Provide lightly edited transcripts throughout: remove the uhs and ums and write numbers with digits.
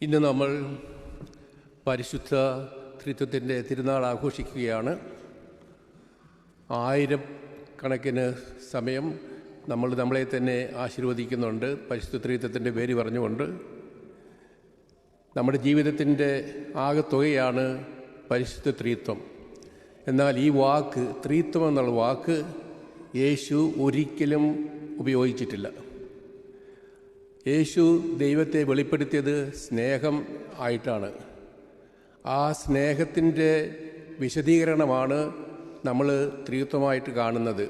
ഇന്ന് നമ്മൾ പരിശുദ്ധ ത്രിത്വത്തിൻ്റെ തിരുനാൾ ആഘോഷിക്കുകയാണ്. 1000 കണക്കിന് സമയം നമ്മളെ തന്നെ ആശീർവദിക്കുന്നുണ്ട് പരിശുദ്ധ ത്രിത്വത്തിൻ്റെ പേര് പറഞ്ഞുകൊണ്ട്. നമ്മുടെ ജീവിതത്തിൻ്റെ ആകെത്തുകയാണ് പരിശുദ്ധ ത്രിത്വം. എന്നാൽ ഈ വാക്ക്, ത്രിത്വം എന്നുള്ള വാക്ക് യേശു ഒരിക്കലും ഉപയോഗിച്ചിട്ടില്ല. യേശു ദൈവത്തെ വെളിപ്പെടുത്തിയത് സ്നേഹം ആയിട്ടാണ്. ആ സ്നേഹത്തിൻ്റെ വിശദീകരണമാണ് നമ്മൾ ത്രിത്വമായിട്ട് കാണുന്നത്.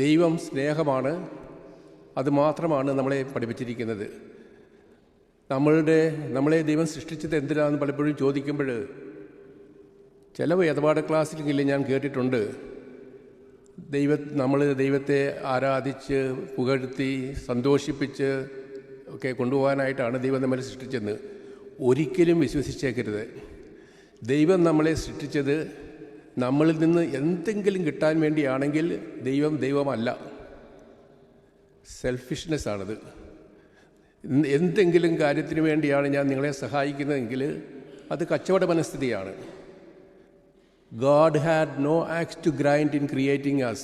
ദൈവം സ്നേഹമാണ്, അതുമാത്രമാണ് നമ്മളെ പഠിപ്പിച്ചിരിക്കുന്നത്. നമ്മളെ ദൈവം സൃഷ്ടിച്ചത് എന്തിനാണെന്ന് പലപ്പോഴും ചോദിക്കുമ്പോൾ ചില വേദപാഠ ക്ലാസ്സിലെങ്കിലും ഞാൻ കേട്ടിട്ടുണ്ട്, നമ്മൾ ദൈവത്തെ ആരാധിച്ച് പുകഴ്ത്തി സന്തോഷിപ്പിച്ച് ഒക്കെ കൊണ്ടുപോകാനായിട്ടാണ് ദൈവം നമ്മളെ സൃഷ്ടിച്ചതെന്ന്. ഒരിക്കലും വിശ്വസിച്ചേക്കരുത്. ദൈവം നമ്മളെ സൃഷ്ടിച്ചത് നമ്മളിൽ നിന്ന് എന്തെങ്കിലും കിട്ടാൻ വേണ്ടിയാണെങ്കിൽ ദൈവമല്ല, സെൽഫിഷ്നെസ്സാണത്. എന്തെങ്കിലും കാര്യത്തിന് വേണ്ടിയാണ് ഞാൻ നിങ്ങളെ സഹായിക്കുന്നതെങ്കിൽ അത് കച്ചവട മനസ്ഥിതിയാണ്. God had no axe to grind in creating us.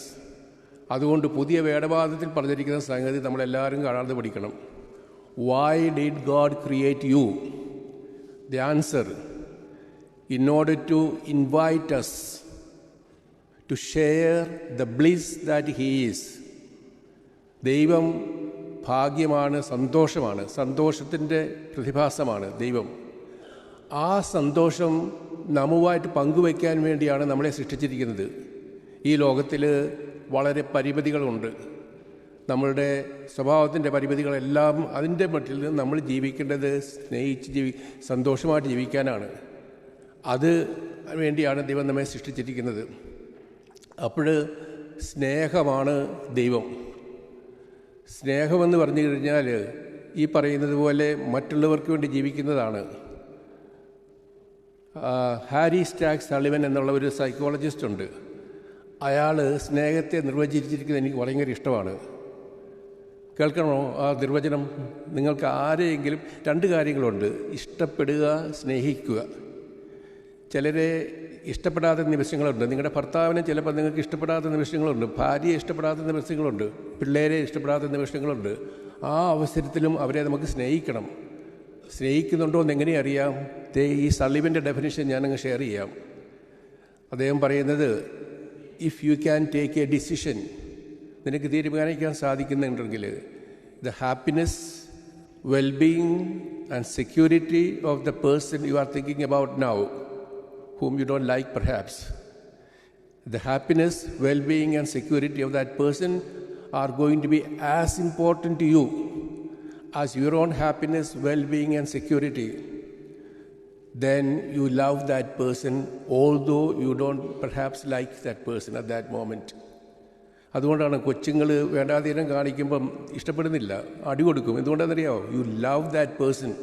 അതുകൊണ്ട് പുതിയ വേദവാദത്തിൽ പറഞ്ഞിരിക്കുന്ന സംഗതി നമ്മളെല്ലാവരും കാണാതെ പഠിക്കണം. Why did God create you? The answer, in order to invite us to share the bliss that He is. ദൈവം ഭാഗ്യമാണ്, സന്തോഷമാണ്, സന്തോഷത്തിൻ്റെ പ്രതിഭാസമാണ് ദൈവം. ആ സന്തോഷം നമ്മുമായിട്ട് പങ്കുവയ്ക്കാൻ വേണ്ടിയാണ് നമ്മളെ സൃഷ്ടിച്ചിരിക്കുന്നത്. ഈ ലോകത്തിൽ വളരെ പരിമിതികളുണ്ട്. നമ്മളുടെ സ്വഭാവത്തിൻ്റെ പരിമിതികളെല്ലാം അതിൻ്റെ മട്ടിൽ നമ്മൾ ജീവിക്കേണ്ടത് സ്നേഹിച്ച് സന്തോഷമായിട്ട് ജീവിക്കാനാണ്. അത് വേണ്ടിയാണ് ദൈവം നമ്മെ സൃഷ്ടിച്ചിരിക്കുന്നത്. അപ്പോൾ സ്നേഹമാണ് ദൈവം. സ്നേഹമെന്ന് പറഞ്ഞു കഴിഞ്ഞാൽ ഈ പറയുന്നത് പോലെ മറ്റുള്ളവർക്ക് വേണ്ടി ജീവിക്കുന്നതാണ്. ഹാരി സ്റ്റാക്ക് സളിവൻ എന്നുള്ള ഒരു സൈക്കോളജിസ്റ്റ് ഉണ്ട്. അയാൾ സ്നേഹത്തെ നിർവചിച്ചിരിക്കുന്നത് എനിക്ക് ഭയങ്കര ഇഷ്ടമാണ്. കേൾക്കണമോ ആ നിർവചനം? നിങ്ങൾക്ക് ആരെയെങ്കിലും 2 കാര്യങ്ങളുണ്ട്: ഇഷ്ടപ്പെടുക, സ്നേഹിക്കുക. ചിലരെ ഇഷ്ടപ്പെടാത്ത നിമിഷങ്ങളുണ്ട്. നിങ്ങളുടെ ഭർത്താവിനെ ചിലപ്പോൾ നിങ്ങൾക്ക് ഇഷ്ടപ്പെടാത്ത നിമിഷങ്ങളുണ്ട്, ഭാര്യയെ ഇഷ്ടപ്പെടാത്ത നിമിഷങ്ങളുണ്ട്, പിള്ളേരെ ഇഷ്ടപ്പെടാത്ത നിമിഷങ്ങളുണ്ട്. ആ അവസരത്തിലും അവരെ നമുക്ക് സ്നേഹിക്കണം. സ്നേഹിക്കുന്നുണ്ടോ എന്ന് എങ്ങനെ അറിയാം? ഈ സളിവൻ്റെ ഡെഫിനിഷൻ ഞാനങ്ങ് ഷെയർ ചെയ്യാം. അദ്ദേഹം പറയുന്നത്, if you can take a decision, നിനക്ക് തീരുമാനിക്കാൻ സാധിക്കുന്നുണ്ടെങ്കിൽ, the happiness, wellbeing and security of the person you are thinking about now, whom you don't like perhaps, the happiness, well-being and security of that person are going to be as important to you as your own happiness, well-being and security. Then you love that person although you don't perhaps like that person at that moment. അതുകൊണ്ടാണ് കൊച്ചുങ്ങൾ വേണ്ടാതീരം കാണിക്കുമ്പം ഇഷ്ടപ്പെടുന്നില്ല, അടി കൊടുക്കും. എന്തുകൊണ്ടാണെന്നറിയാമോ? You love that person.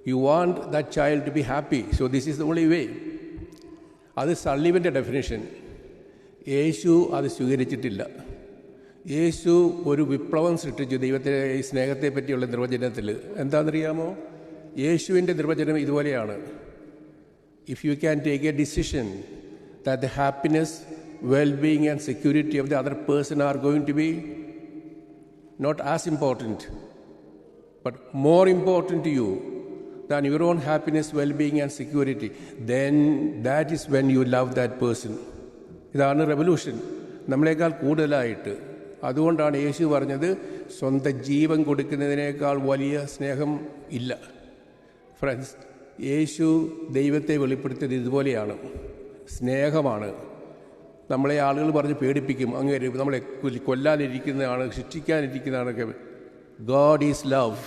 You want that child to be happy. So this is the only way. അത് സള്ളിവൻ്റെ definition. യേശു അത് സ്വീകരിച്ചിട്ടില്ല. യേശു ഒരു വിപ്ലവം സൃഷ്ടിച്ചു ദൈവത്തെ ഈ സ്നേഹത്തെ പറ്റിയുള്ള നിർവചനത്തിൽ. എന്താണെന്നറിയാമോ? യേശുവിൻ്റെ നിർവചനം ഇതുപോലെയാണ്: if you can take a decision that the happiness, wellbeing and security of the other person are going to be not as important but more important to you than your own happiness, well-being and security, then that is when you love that person. ഇതാണ് revolution, നമ്മളെക്കാൾ കൂടുതലായിട്ട്. അതുകൊണ്ടാണ് യേശു പറഞ്ഞത്, സ്വന്തം ജീവൻ കൊടുക്കുന്നതിനേക്കാൾ വലിയ സ്നേഹം ഇല്ല. Friends, യേശു ദൈവത്തെ വെളിപ്പെടുത്തിയത് ഇതുപോലെയാണ്, സ്നേഹമാണ്. നമ്മളെ ആളുകൾ പറഞ്ഞ് പേടിപ്പിക്കും, അങ്ങനെ നമ്മളെ കൊല്ലാനിരിക്കുന്നതാണ്, ശിക്ഷിക്കാനിരിക്കുന്നതാണൊക്കെ. God is love.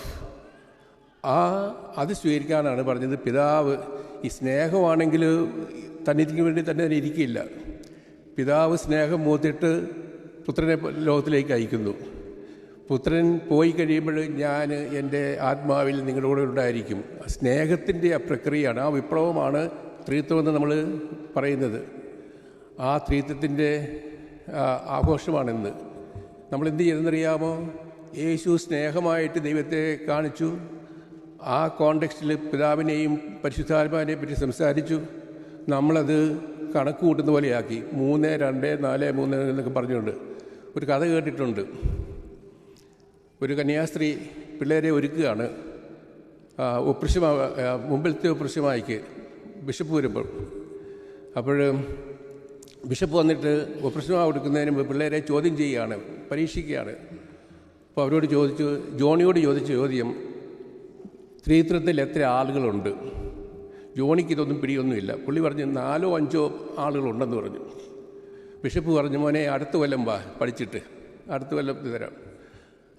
അത് സ്വീകരിക്കാനാണ് പറഞ്ഞത്. പിതാവ് ഈ സ്നേഹമാണെങ്കിൽ തനിക്ക് വേണ്ടി തന്നെ ഇരിക്കില്ല. പിതാവ് സ്നേഹം മൂത്തിട്ട് പുത്രനെ ലോകത്തിലേക്ക് അയക്കുന്നു. പുത്രൻ പോയി കഴിയുമ്പോൾ ഞാൻ എൻ്റെ ആത്മാവിൽ നിങ്ങളോട് ഉണ്ടായിരിക്കും. സ്നേഹത്തിൻ്റെ ആ പ്രക്രിയയാണ്, ആ വിപ്ലവമാണ് ത്രിത്വമെന്ന് നമ്മൾ പറയുന്നത്. ആ ത്രിത്വത്തിൻ്റെ ആഘോഷമാണിന്ന്. നമ്മളെന്ത് ചെയ്തെന്നറിയാമോ? യേശു സ്നേഹമായിട്ട് ദൈവത്തെ കാണിച്ചു. ആ കോണ്ടെക്സ്റ്റിൽ പിതാവിനെയും പരിശുദ്ധാത്മാവിനെയും പറ്റി സംസാരിച്ചു. നമ്മളത് കണക്ക് കൂട്ടുന്ന പോലെയാക്കി. 3, 2, 4, 3 എന്നൊക്കെ പറഞ്ഞുകൊണ്ട് ഒരു കഥ കേട്ടിട്ടുണ്ട്. ഒരു കന്യാസ്ത്രീ പിള്ളേരെ ഒരുക്കുകയാണ് മുമ്പിലത്തെ ഒപ്രശ്യമായിക്ക് ബിഷപ്പ് വരുമ്പോൾ. അപ്പോൾ ബിഷപ്പ് വന്നിട്ട് ഒപ്രശ്യമാ കൊടുക്കുന്നതിന് മുമ്പ് പിള്ളേരെ ചോദ്യം ചെയ്യുകയാണ്, പരീക്ഷിക്കുകയാണ്. അപ്പോൾ അവരോട് ജോണിയോട് ചോദിച്ച ചോദ്യം, സ്ത്രീത്വത്തിൽ എത്ര ആളുകളുണ്ട്? ജോണിക്ക് ഇതൊന്നും പിടിയൊന്നുമില്ല. പുള്ളി പറഞ്ഞു 4 or 5 ആളുകളുണ്ടെന്ന് പറഞ്ഞു. ബിഷപ്പ് പറഞ്ഞു, മോനെ അടുത്ത കൊല്ലം വാ, പഠിച്ചിട്ട് അടുത്ത കൊല്ലം തരാം.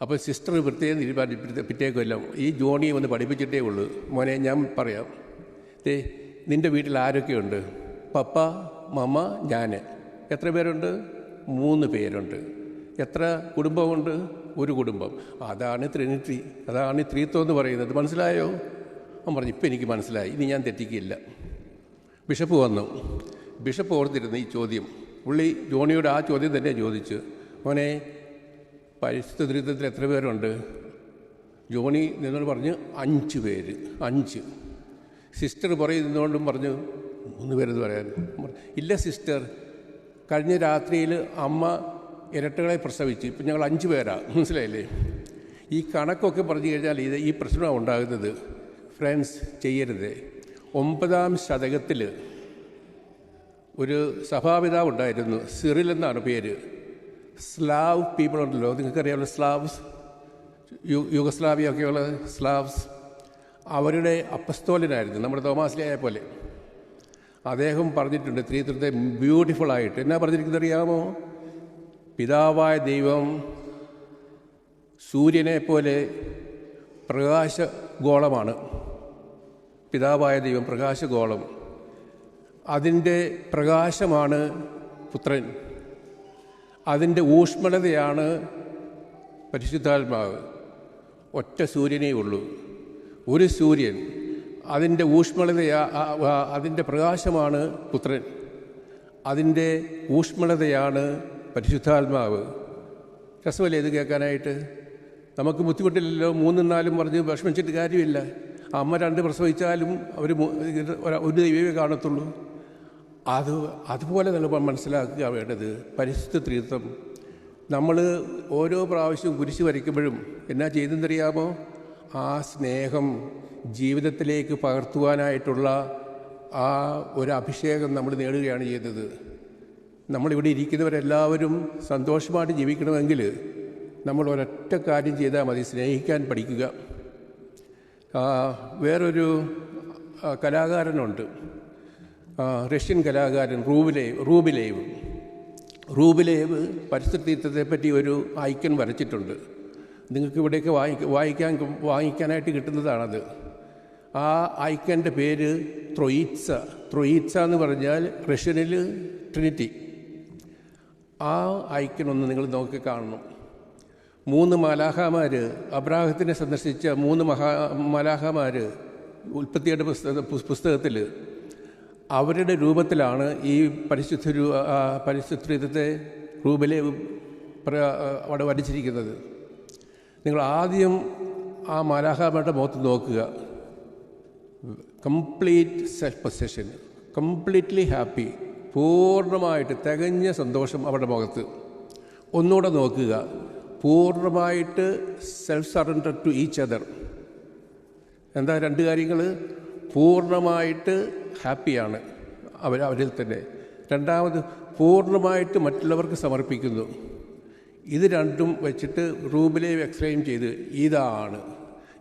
അപ്പോൾ സിസ്റ്റർ പ്രത്യേകം തീരുമാനിച്ചു, പിറ്റേ കൊല്ലം ഈ ജോണിയെ ഒന്ന് പഠിപ്പിച്ചിട്ടേ ഉള്ളൂ. മോനെ ഞാൻ പറയാം, നിൻ്റെ വീട്ടിൽ ആരൊക്കെയുണ്ട്? പപ്പ, മമ്മ, ഞാൻ. എത്ര പേരുണ്ട്? 3 പേരുണ്ട്. എത്ര കുടുംബമുണ്ട്? 1 കുടുംബം. അതാണ് ട്രിനിറ്റി, അതാണ് ത്രിത്വം എന്ന് പറയുന്നത്. മനസ്സിലായോ? അവൻ പറഞ്ഞു, ഇപ്പം എനിക്ക് മനസ്സിലായി, ഇനി ഞാൻ തെറ്റിക്കില്ല. ബിഷപ്പ് വന്നു. ബിഷപ്പ് ഓർത്തിരുന്നു ഈ ചോദ്യം. പുള്ളി ജോണിയോട് ആ ചോദ്യം തന്നെ ചോദിച്ചു, മോനെ പരിശുദ്ധ ത്രിത്വത്തിൽ എത്ര പേരുണ്ട്? ജോണി നിന്നോട് പറഞ്ഞു 5 പേര്. 5. സിസ്റ്റർ പുറകെ നിന്നുകൊണ്ടും പറഞ്ഞു 3 പേരെന്ന് പറയാൻ. ഇല്ല സിസ്റ്റർ, കഴിഞ്ഞ രാത്രിയിൽ അമ്മ ഇരട്ടകളെ പ്രസവിച്ച്, ഇപ്പം ഞങ്ങൾ 5 പേരാണ്. മനസ്സിലായില്ലേ? ഈ കണക്കൊക്കെ പറഞ്ഞു കഴിഞ്ഞാൽ ഈ പ്രശ്നമാണ് ഉണ്ടാകുന്നത്. ഫ്രണ്ട്സ്, ചെയ്യരുത്. 9-ാം ശതകത്തിൽ ഒരു സഭാപിതാവ് ഉണ്ടായിരുന്നു, സിറിൽ എന്നാണ് പേര്. സ്ലാവ് പീപ്പിൾ ഉണ്ടല്ലോ, നിങ്ങൾക്കറിയാമല്ലോ, സ്ലാവ്സ്, യുഗസ്ലാവിയൊക്കെയുള്ള സ്ലാവ്സ്. അവരുടെ അപ്പസ്തോലനായിരുന്നു നമ്മുടെ തോമാസ്ലിയായെ പോലെ. അദ്ദേഹം പറഞ്ഞിട്ടുണ്ട് ത്രിത്വത്തെ ബ്യൂട്ടിഫുള്ളായിട്ട്. എന്നാ പറഞ്ഞിരിക്കുന്നത് അറിയാമോ? പിതാവായ ദൈവം സൂര്യനെ പോലെ പ്രകാശഗോളമാണ്. പിതാവായ ദൈവം പ്രകാശഗോളം, അതിൻ്റെ പ്രകാശമാണ് പുത്രൻ, അതിൻ്റെ ഊഷ്മളതയാണ് പരിശുദ്ധാത്മാവ്. ഒറ്റ സൂര്യനേ ഉള്ളൂ, ഒരു സൂര്യൻ. അതിൻ്റെ അതിൻ്റെ പ്രകാശമാണ് പുത്രൻ, അതിൻ്റെ ഊഷ്മളതയാണ് പരിശുദ്ധാത്മാവ്. രസമല്ലേ ഇത് കേൾക്കാനായിട്ട്? നമുക്ക് ബുദ്ധിമുട്ടില്ലല്ലോ. 3 4 പറഞ്ഞ് വിഷമിച്ചിട്ട് കാര്യമില്ല. അമ്മ 2 പ്രസവിച്ചാലും ഒരു ദൈവമേ കാണത്തുള്ളൂ. അതുപോലെ നമ്മൾ മനസ്സിലാക്കുക വേണ്ടത് പരിശുദ്ധ ത്രിത്വം. നമ്മൾ ഓരോ പ്രാവശ്യവും കുരിശ് വരയ്ക്കുമ്പോഴും എന്നാ ചെയ്തെന്നറിയാമോ? ആ സ്നേഹം ജീവിതത്തിലേക്ക് പകർത്തുവാനായിട്ടുള്ള ആ ഒരു അഭിഷേകം നമ്മൾ നേടുകയാണ് ചെയ്തത്. നമ്മളിവിടെ ഇരിക്കുന്നവരെല്ലാവരും സന്തോഷമായിട്ട് ജീവിക്കണമെങ്കിൽ നമ്മൾ ഒരൊറ്റ കാര്യം ചെയ്താൽ മതി, സ്നേഹിക്കാൻ പഠിക്കുക. വേറൊരു കലാകാരനുണ്ട്, റഷ്യൻ കലാകാരൻ റൂബിലേവ് പരിസ്ഥിതി ത്രിത്വത്തെപ്പറ്റി ഒരു ഐക്കൺ വരച്ചിട്ടുണ്ട്. നിങ്ങൾക്ക് ഇവിടെയൊക്കെ വാങ്ങിക്കാനായിട്ട് കിട്ടുന്നതാണത്. ആ ഐക്കൻ്റെ പേര് ത്രോയിത്സ എന്ന് പറഞ്ഞാൽ റഷ്യനിൽ ട്രിനിറ്റി. ആ ഐക്കൺ ഒന്ന് നിങ്ങൾ നോക്കി കാണണം. 3 മാലാഖമാർ, അബ്രാഹത്തിനെ സന്ദർശിച്ച 3 മാലാഖമാർ ഉൽപ്പത്തിയുടെ പുസ്തകത്തിൽ അവരുടെ രൂപത്തിലാണ് ഈ പരിശുദ്ധത്തെ റൂബിലെ അവിടെ വരച്ചിരിക്കുന്നത്. നിങ്ങൾ ആദ്യം ആ മാലാഖമാരുടെ മുഖത്ത് നോക്കുക. Complete self possession, completely happy, പൂർണ്ണമായിട്ട് തികഞ്ഞ സന്തോഷം അവരുടെ മുഖത്ത്. ഒന്നുകൂടെ നോക്കുക, പൂർണ്ണമായിട്ട് self surrender to each other. എന്താ 2 കാര്യങ്ങൾ? പൂർണ്ണമായിട്ട് ഹാപ്പിയാണ് അവരിൽ തന്നെ. രണ്ടാമത്, പൂർണ്ണമായിട്ട് മറ്റുള്ളവർക്ക് സമർപ്പിക്കുന്നു. ഇത് രണ്ടും വെച്ചിട്ട് റൂബിലെ എക്സ്പ്ലെയിൻ ചെയ്ത്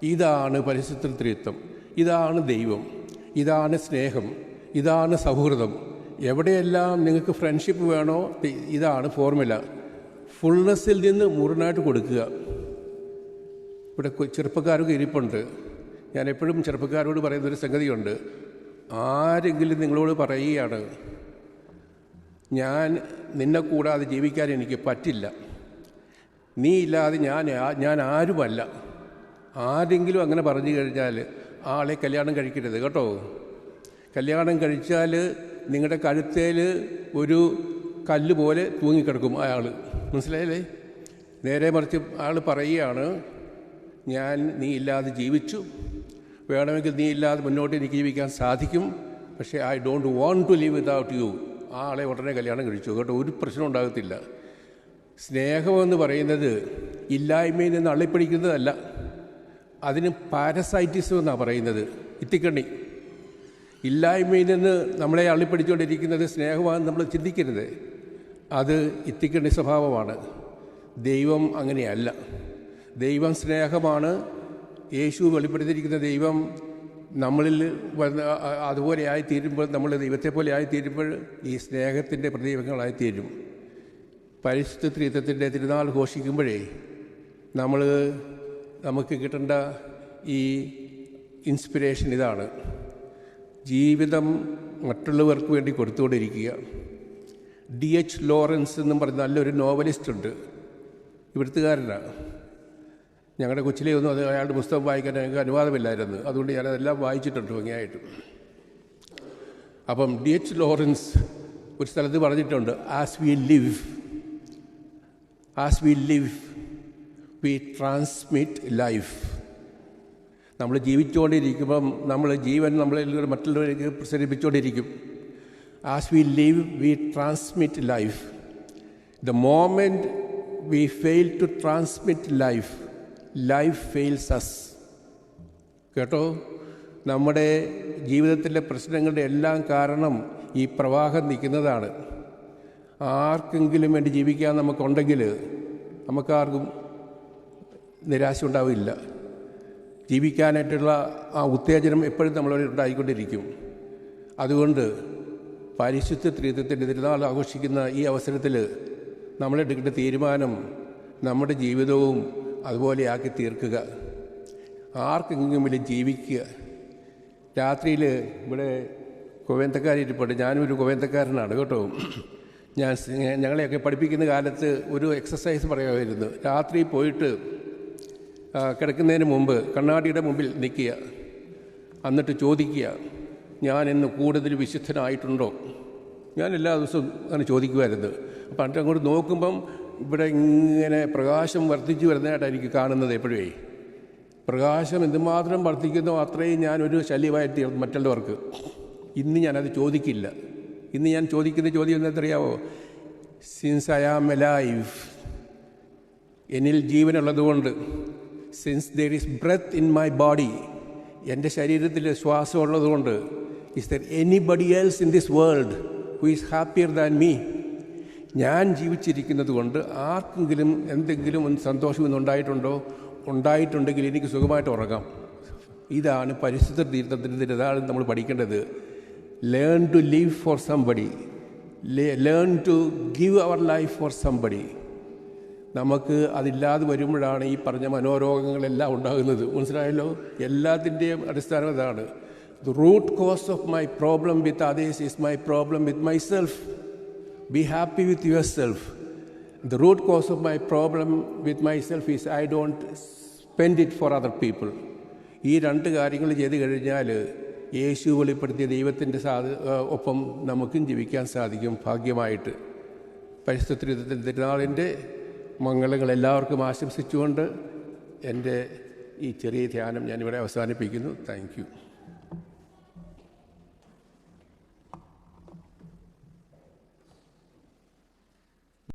ഇതാണ് പരിശുദ്ധ ത്രിത്വം, ഇതാണ് ദൈവം, ഇതാണ് സ്നേഹം, ഇതാണ് സൗഹൃദം. എവിടെയെല്ലാം നിങ്ങൾക്ക് ഫ്രണ്ട്ഷിപ്പ് വേണോ, ഇതാണ് ഫോർമുല. ഫുൾനെസ്സിൽ നിന്ന് മുഴുവനായിട്ട് കൊടുക്കുക. ഇവിടെ ചെറുപ്പക്കാരൊക്കെ ഇരിപ്പുണ്ട്. ഞാൻ എപ്പോഴും ചെറുപ്പക്കാരോട് പറയുന്നൊരു സംഗതിയുണ്ട്. ആരെങ്കിലും നിങ്ങളോട് പറയുകയാണ്, ഞാൻ നിന്നെ കൂടാതെ ജീവിക്കാൻ എനിക്ക് പറ്റില്ല, നീ ഇല്ലാതെ ഞാൻ ആരുമല്ല, ആരെങ്കിലും അങ്ങനെ പറഞ്ഞു കഴിഞ്ഞാൽ ആളെ കല്യാണം കഴിക്കരുത് കേട്ടോ. കല്യാണം കഴിച്ചാൽ നിങ്ങളുടെ കഴുത്തേൽ ഒരു കല്ല് പോലെ തൂങ്ങിക്കിടക്കും അയാൾ. മനസ്സിലായില്ലേ? നേരെ മറിച്ച് ആൾ പറയുകയാണ്, നീ ഇല്ലാതെ ജീവിച്ചു, വേണമെങ്കിൽ നീ ഇല്ലാതെ മുന്നോട്ട് എനിക്ക് ജീവിക്കാൻ സാധിക്കും, പക്ഷേ I don't want to live without you. ആ ആളെ ഉടനെ കല്യാണം കഴിച്ചു കേട്ടോ, ഒരു പ്രശ്നം ഉണ്ടാകത്തില്ല. സ്നേഹമെന്ന് പറയുന്നത് ഇല്ലായ്മയിൽ നിന്ന് അള്ളിപ്പിടിക്കുന്നതല്ല, അതിന് പാരസൈറ്റിസം എന്നാണ് പറയുന്നത്, ഇത്തിക്കണ്ണി. ഇല്ലായ്മയിൽ നിന്ന് നമ്മളെ അള്ളിപ്പിടിച്ചുകൊണ്ടിരിക്കുന്നത് സ്നേഹമാണെന്ന് നമ്മൾ ചിന്തിക്കരുത്, അത് ഇത്തിക്കണ്ണി സ്വഭാവമാണ്. ദൈവം അങ്ങനെയല്ല. ദൈവം സ്നേഹമാണ്. യേശു വെളിപ്പെടുത്തിയിരിക്കുന്ന ദൈവം നമ്മളിൽ അതുപോലെ ആയിത്തീരുമ്പോൾ, നമ്മൾ ദൈവത്തെ പോലെ ആയിത്തീരുമ്പോൾ ഈ സ്നേഹത്തിൻ്റെ പ്രതീകങ്ങളായിത്തീരും. പരിശുദ്ധ ത്രിത്വത്തിൻ്റെ തിരുനാൾ ഘോഷിക്കുമ്പോഴേ നമുക്ക് കിട്ടേണ്ട ഈ ഇൻസ്പിരേഷൻ ഇതാണ്: ജീവിതം മറ്റുള്ളവർക്ക് വേണ്ടി കൊടുത്തുകൊണ്ടിരിക്കുക. D.H. ലോറൻസ് എന്നും പറഞ്ഞ നല്ലൊരു നോവലിസ്റ്റുണ്ട്, ഇവിടുത്തുകാരനാണ്. ഞങ്ങളുടെ കൊച്ചിലെ ഒന്നും അയാളുടെ പുസ്തകം വായിക്കാൻ ഞങ്ങൾക്ക് അനുവാദമില്ലായിരുന്നു, അതുകൊണ്ട് ഞാനതെല്ലാം വായിച്ചിട്ടുണ്ട് ഭംഗിയായിട്ട്. അപ്പം D.H. ലോറൻസ് ഒരു സ്ഥലത്ത് പറഞ്ഞിട്ടുണ്ട്, as we live we transmit life. നമ്മൾ ജീവിച്ചുകൊണ്ടിരിക്കുമ്പം ജീവൻ നമ്മളിൽ മറ്റുള്ളവർക്ക് പ്രസരിപ്പിച്ചുകൊണ്ടിരിക്കും. As we live we transmit life. The moment we fail to transmit life fails us. കേട്ടോ, നമ്മുടെ ജീവിതത്തിലെ പ്രശ്നങ്ങളുടെ എല്ലാം കാരണം ഈ പ്രവാഹം നിൽക്കുന്നതാണ്. ആർക്കെങ്കിലും വേണ്ടി ജീവിക്കാൻ നമുക്കുണ്ടെങ്കിൽ നമുക്കാർക്കും നിരാശ ഉണ്ടാവില്ല. ജീവിക്കാനായിട്ടുള്ള ആ ഉത്തേജനം എപ്പോഴും നമ്മളോട് ഉണ്ടായിക്കൊണ്ടിരിക്കും. അതുകൊണ്ട് പരിശുദ്ധ ത്രിത്വത്തിൻ്റെ തിരുനാൾ ആഘോഷിക്കുന്ന ഈ അവസരത്തിൽ നമ്മളെടുക്കേണ്ട തീരുമാനം നമ്മുടെ ജീവിതവും അതുപോലെ ആക്കി തീർക്കുക. ആർക്കെങ്കിലും വലിയ ജീവിക്കുക. രാത്രിയിൽ ഇവിടെ കുവേന്തക്കാരിരിപ്പുണ്ട്, ഞാനും ഒരു കുവേന്തക്കാരനാണ് കേട്ടോ. ഞങ്ങളെയൊക്കെ പഠിപ്പിക്കുന്ന കാലത്ത് ഒരു എക്സസൈസ് പറയുമായിരുന്നു. രാത്രി പോയിട്ട് കിടക്കുന്നതിന് മുമ്പ് കണ്ണാടിയുടെ മുമ്പിൽ നിൽക്കുക, എന്നിട്ട് ചോദിക്കുക, ഞാൻ ഇന്ന് കൂടുതൽ വിശുദ്ധനായിട്ടുണ്ടോ? ഞാൻ എല്ലാ ദിവസവും അങ്ങനെ ചോദിക്കുമായിരുന്നു. അപ്പം എന്നിട്ട് അങ്ങോട്ട് നോക്കുമ്പം ഇവിടെ ഇങ്ങനെ പ്രകാശം വർദ്ധിച്ചു വരുന്നതായിട്ടാണ് എനിക്ക് കാണുന്നത്. എപ്പോഴേ പ്രകാശം എന്തുമാത്രം വർദ്ധിക്കുന്നോ അത്രയും ഞാനൊരു ശല്യമായിട്ട് മറ്റുള്ളവർക്ക്. ഇന്ന് ഞാനത് ചോദിക്കില്ല. ഇന്ന് ഞാൻ ചോദിക്കുന്ന ചോദ്യം എന്താണെന്നറിയാമോ? സിൻസ് ഐ ആം എലൈവ്, എന്നിൽ ജീവനുള്ളതുകൊണ്ട്, since there is breath in my body, എൻ്റെ ശരീരത്തിൽ ശ്വാസം ഉള്ളതുകൊണ്ട്, is there anybody else in this world who is happier than me? ഞാൻ ജീവിച്ചിരിക്കുന്നത് കൊണ്ട് ആർക്കെങ്കിലും എന്തെങ്കിലും ഒന്ന് സന്തോഷം ഇന്നുണ്ടായിട്ടുണ്ടോ? ഉണ്ടായിട്ടുണ്ടെങ്കിൽ എനിക്ക് സുഖമായിട്ട് ഉറങ്ങാം. ഇതാണ് പരിശുദ്ധ തീർത്ഥത്തിൻ്റെ ഇതാണ് നമ്മൾ പഠിക്കേണ്ടത്. Learn to live for somebody, learn to give our life for somebody. നമുക്ക് അതില്ലാതെ വരുമ്പോഴാണ് ഈ പറഞ്ഞ മനോരോഗങ്ങളെല്ലാം ഉണ്ടാകുന്നത്. മനസ്സിലായല്ലോ? എല്ലാത്തിൻ്റെയും അടിസ്ഥാനം ഇതാണ്. The root cause of my problem with others is my problem with myself. Be happy with yourself. The root cause of my problem with myself is I don't spend it for other people. ഈ രണ്ട് കാര്യങ്ങൾ ചെയ്ത് കഴിഞ്ഞാൽ യേശു വെളിപ്പെടുത്തിയ ദൈവത്തിൻ്റെ ഒപ്പം നമുക്കും ജീവിക്കാൻ സാധിക്കും ഭാഗ്യമായിട്ട്. പരിശുദ്ധ തിരുനാളിൻ്റെ മംഗളങ്ങൾ എല്ലാവർക്കും ആശംസിച്ചുകൊണ്ട് എൻ്റെ ഈ ചെറിയ ധ്യാനം ഞാനിവിടെ അവസാനിപ്പിക്കുന്നു. Thank you.